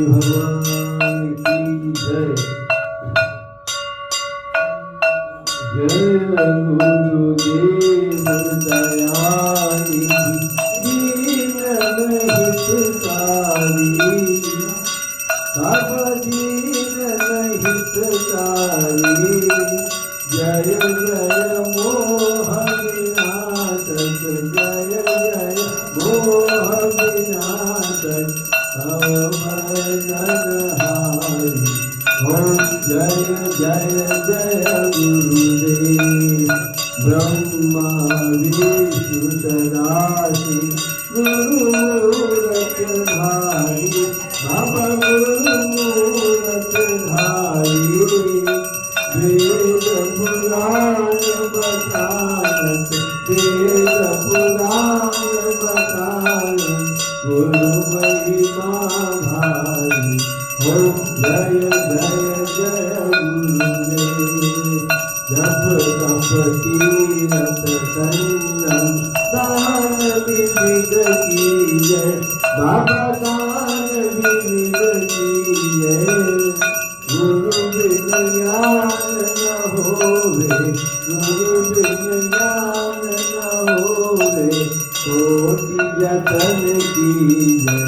भगवान की जय। जय गुरुदेव दयानिधि दीनन हितकारी, सब दीनन हितकारी। जय जय मोह विनाशक, जय जय मोह विनाशक अवननहारि। ओम जय जय जय गुरुदेव ब्रह्मा विष्णु सदाशिव गुरुमूरत धारी। बाबा गुरुमूरत धारी, वेद पुराण बतानत, वेद पुराण बतानत गुरु महिमा भारी। ओम जय जय जय गुरुदेव। जप तप तीरथ संयम दान विविध कीजय, बाबा दान विविध कीजय। गुरु बिन ज्ञान न होवे, गुरु बिन ज्ञान न होवे, कोटि जतन कीजय।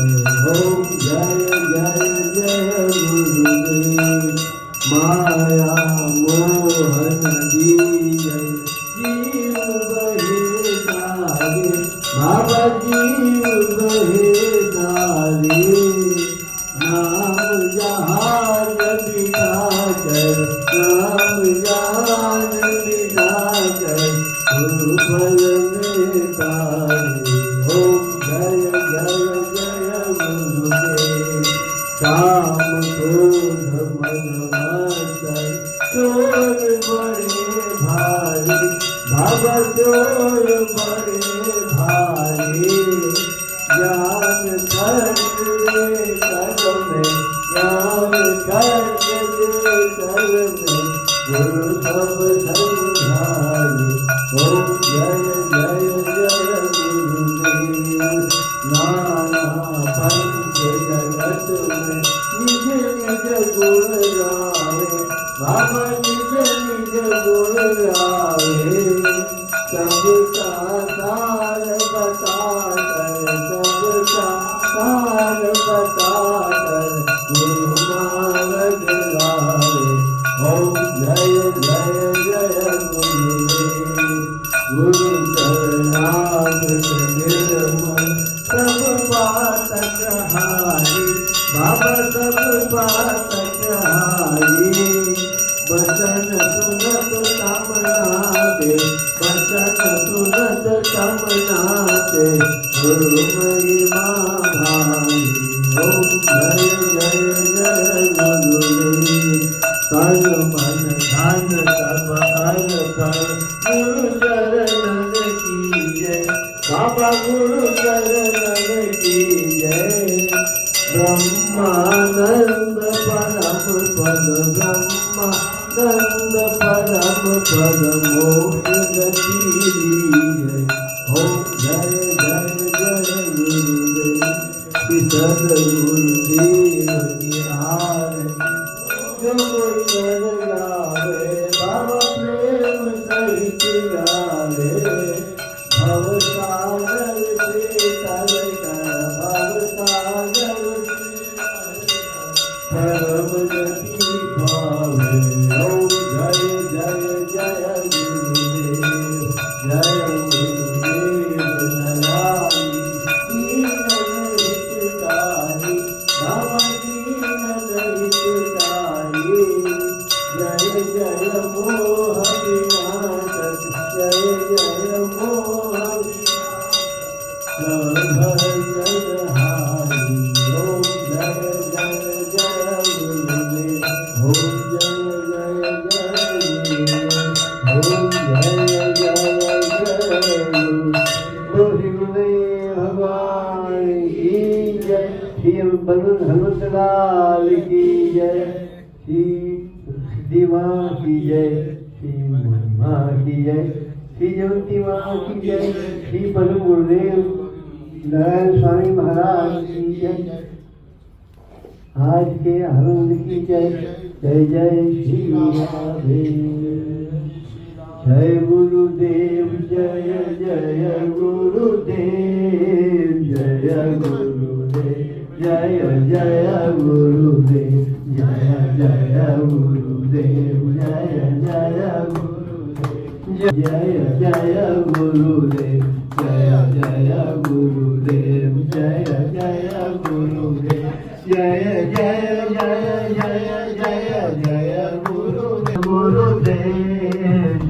ओम जय जय जय गुरुदेव। माया मोहन दीजय, जीव बहे सारे, बाबा जीव बहे सारे। नाम जहान बिठाकर, नाम जहान बिठाकर गुरु फल में तारे। ओम जय जय जय गुरुदेव। काम क्रोध मद मत्सर चोर बड़े भारी, बाबा चोर बड़े भारी। ज्ञान खर्च दे कर में, ज्ञान खर्च दे कर में गुरु सब संधारी। ओम जय जय जय गुरुदेव। नाना पंच जगत में निज निज गुण गावे, बाबा निज निज गुण गावे। सबका सार बताकर, सबका सार बताकर गुरु मार्ग लावे। ओम जय जय जय गुरुदेव। गुरु चरणागत निर्मल सब पातक हारी, बाबा सब पातक हारी। बचन सुनत कामना दे, बचन सुनत कामना दे गुरु महिमा भारी। ओम जय जय जय गुरुदेव। तन मन धन सब अर्पण गुरु चरणन की जय, बाबा गुरु चरणन की जय। ब्रह्मानंद परम पद, ब्रह्मानंद परम पद मोक्ष गति लीजय। ओम जय जय जय गुरुदेव। सद्गुरुदेव की आरती जो कोई कर गावे, बाबा प्रेम सहित गावे। भव सागर से तर कर, भव सागर परम गति पावे। ओम जय जय जय गुरुदेव। जय गुरुदेव दयानिधि दीनन हितकारी, बाबा दीनन हितकारी। जय जय मोह विनाशक, जय जय मोह भजनहारी। ओम जय जय जय गुरुदेव। ओम जय जय जय गुरुदेव। ओम जय जय जय गुरुदेव भगवान की जय। श्री हनुमत लाल की जय। श्री सिद्धि माँ की जय, श्री महिमा की जय, श्री जयंती माँ की जय, श्री परम गुरुदेव नारायण स्वामी महाराज की जय। आज के आनंद की जय जय जय श्री राधे जय गुरुदेव जय जय गुरुदेव जय गुरुदेव जय जय गुरुदेव जय जय गुरुदेव जय जय गुरुदेव जय जय गुरुदेव जय जय गुरुदेव जय जय गुरुदेव जय जय जय जय जय जय गुरुदेव गुरुदेव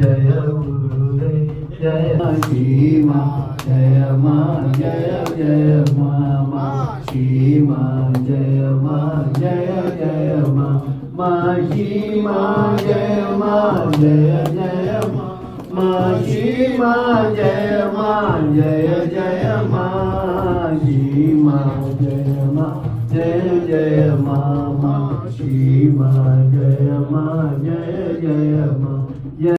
जय गुरुदेव जय सीमा जय माँ जय जय माँ सीमा जय माँ जय जय माँ सीमा जय माँ जय जय माँ सीमा जय माँ जय जय माँ सीमा जय माँ जय जय माँ सीमा जय माँ जय जय माँ।